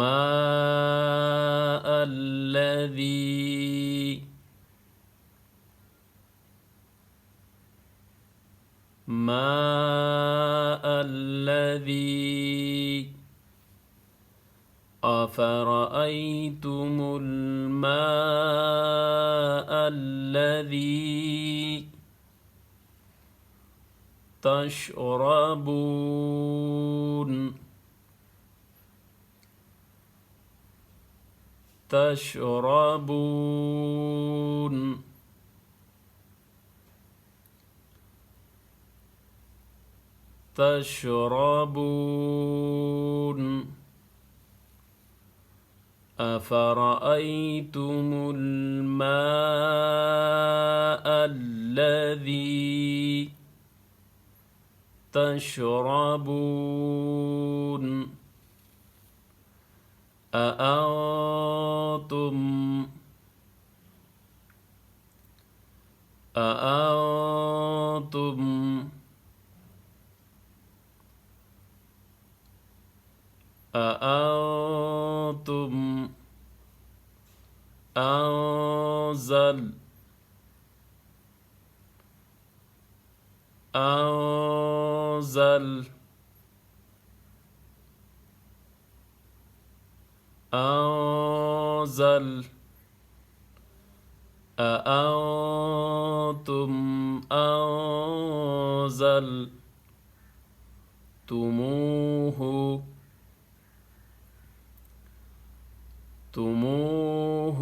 ماء الذي ماء الذي أفرأيتم الماء الذي تشربون تشربون تشربون أفرأيتم الماء الذي تشربون أأنتم أأنتم أأنتم أنزل أنزل أنزل أأنتم أنزلتموه تموه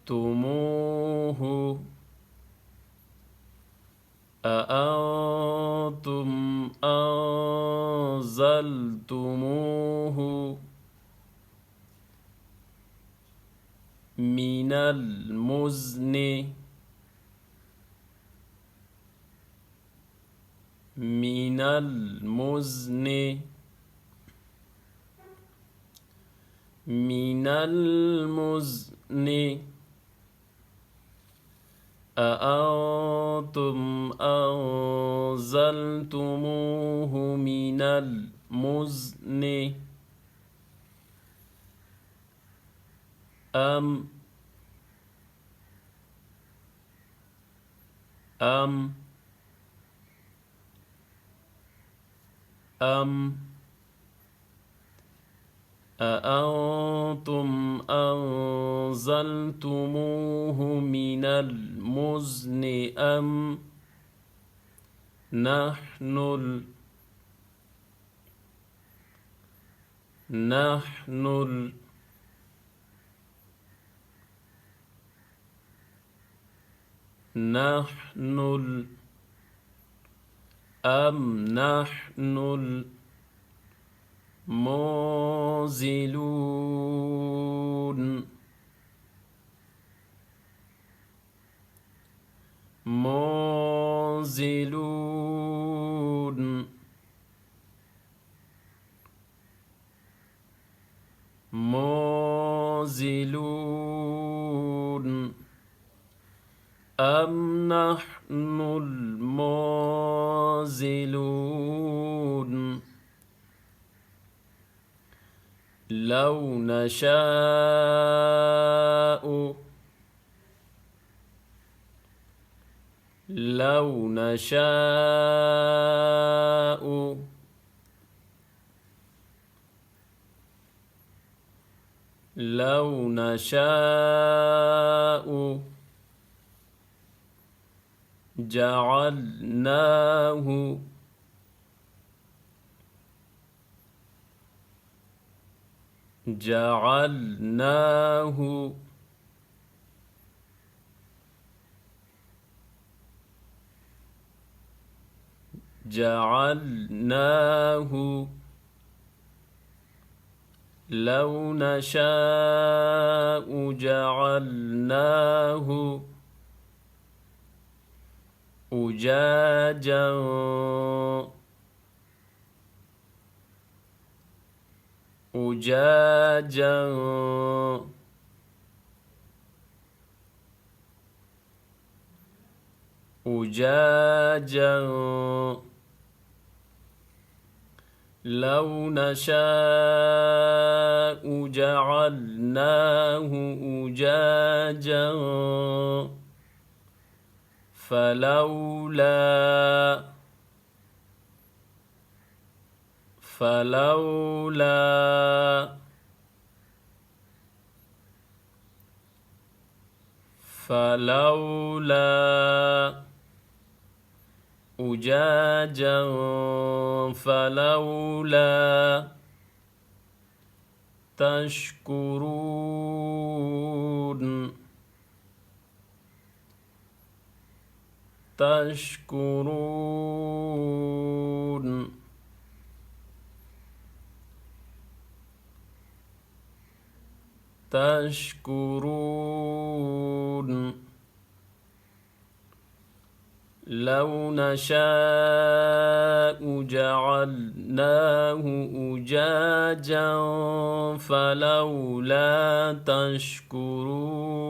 تموه أأنتم أنزلتموه من المزن من المزن من المزن أأنتم أنزلتموه من المزن أم أم أم أأنتم أنزلتموه من المزن أم نحن نحن نحن أم نحن المنزلون منزلون منزلون أم نحن المنزلون لو نشاء لو نشاء لو نشاء جعلناه جعلناه جعلناه لو نشاء جعلناه أجاجا أجاجا أجاجا لو نشاء جعلناه أجاجا فلولا فلولا فلولا أجاجا فلولا تشكرون تشكرون تشكرون لو نشاء جعلناه أجاجا فلولا تشكرون.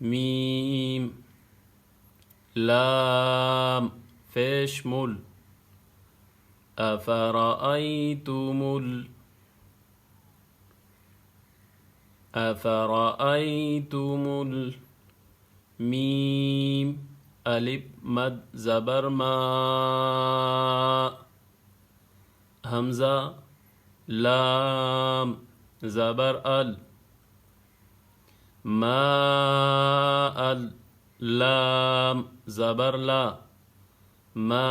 ميم لام فيشمل أفرأيتم الميم ألف مد زبر ما، همزة لام زبر ال، ما اللام زبر لا، ما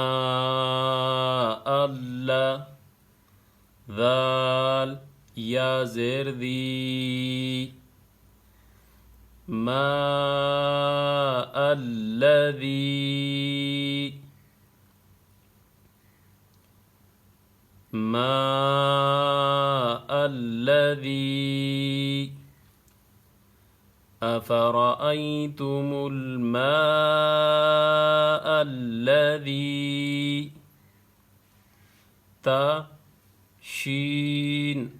ألا، ذال يا زير ذي، ما الذي، ما الذي، أفرأيتم الماء الذي، تا شين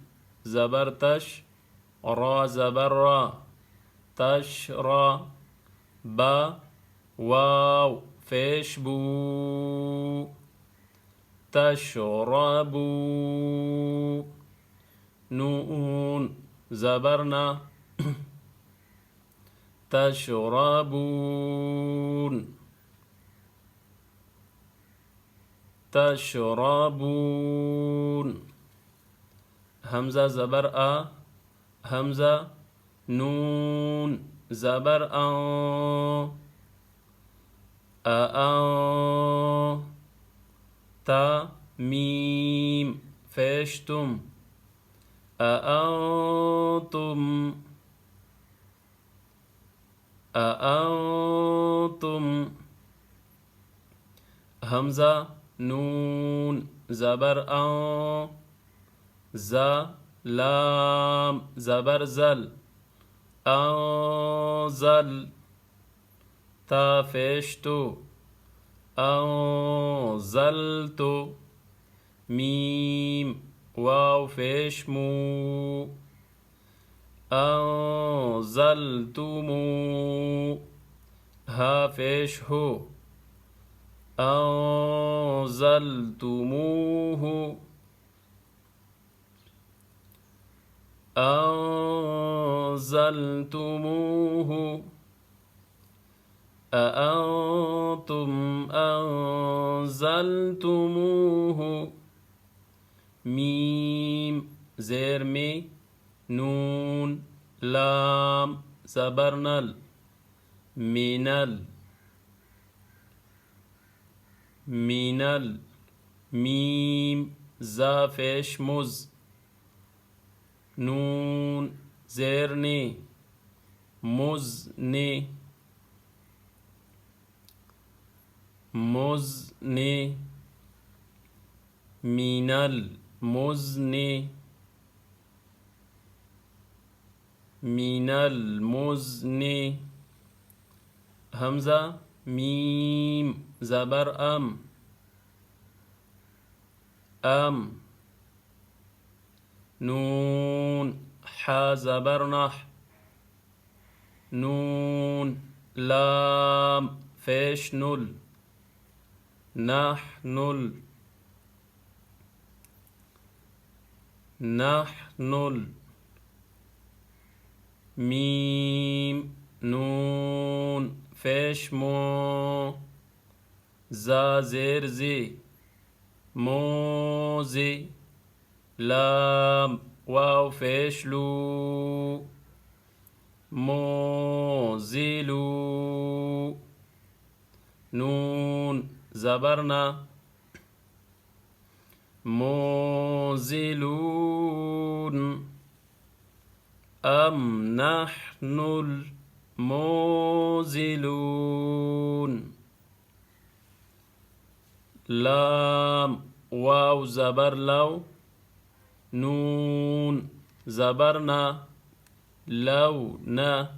زبرتش را زبر را، تشرى، با واو فيش بو، تشربوا، نون زبرنا، تشربون، تشربون، همزة زبر أ، همزة نون زبر أن، أن، تا ميم فيشتم، أأنتم، أأنتم، همزة نون زبر أن، ز لام زبر زل، أنزل تا فيشتو أنزلت ميم واو فيشمو أنزلتمو ها فيشهو أنزلتموه أنزلتموه أأنتم أنزلتموه ميم زير مي نون لام زبرنل منل منل ميم زافش مز نون زيرني مزني مزني منل مزني من المزن همزة ميم زبر أم أم نون حا زبر نح نون لام فيش نل نحن نحن ميم نون فيش مو زا زير زي موزي لام واو فيش لو موزلو نون زبرنا موزلون أم نحن الموزلون لام واو زبر لو نون زبرنا لو نا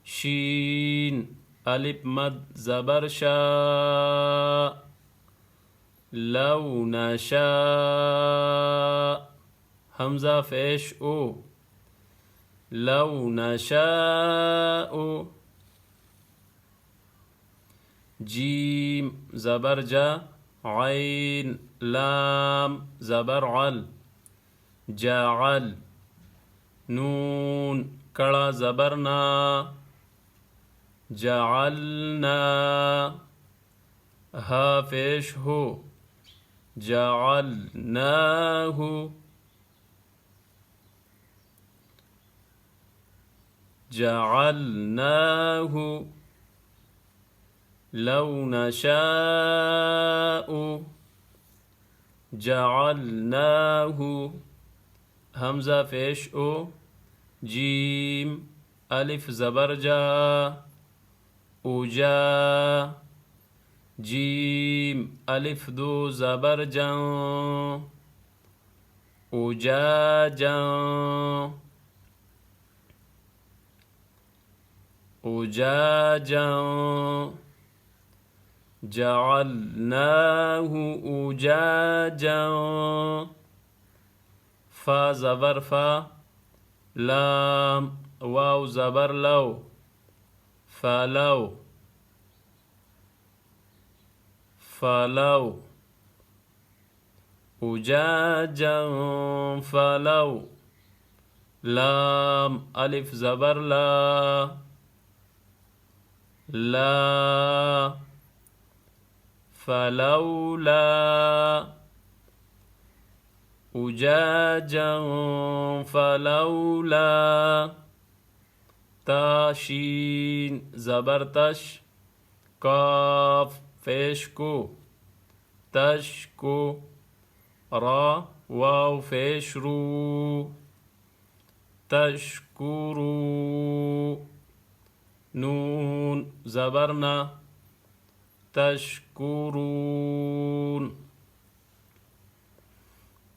شين ألف مد زبر شا لو نشاء همزة فيش أو لو نشاء جيم زبر جا عين لام زبر عل جعل نون کڑا زبرنا جعلنا ها فيش هو جعلناه جعلناه لو نشاء جعلناه همزة فيش أو جيم ألف زبر جا أجا جيم ألف دو زبر جا أجاجا أجاجا جعلناه أجاجا فا زبر فا لام واو زبر لو فلو فلو أجاجا فلو لام ألف زبر لا لا فلولا أجاجا فلولا تاشين زبرتش كاف فيشكو تشكو را واو فيشرو تشكرو نون زبرنا تشكرون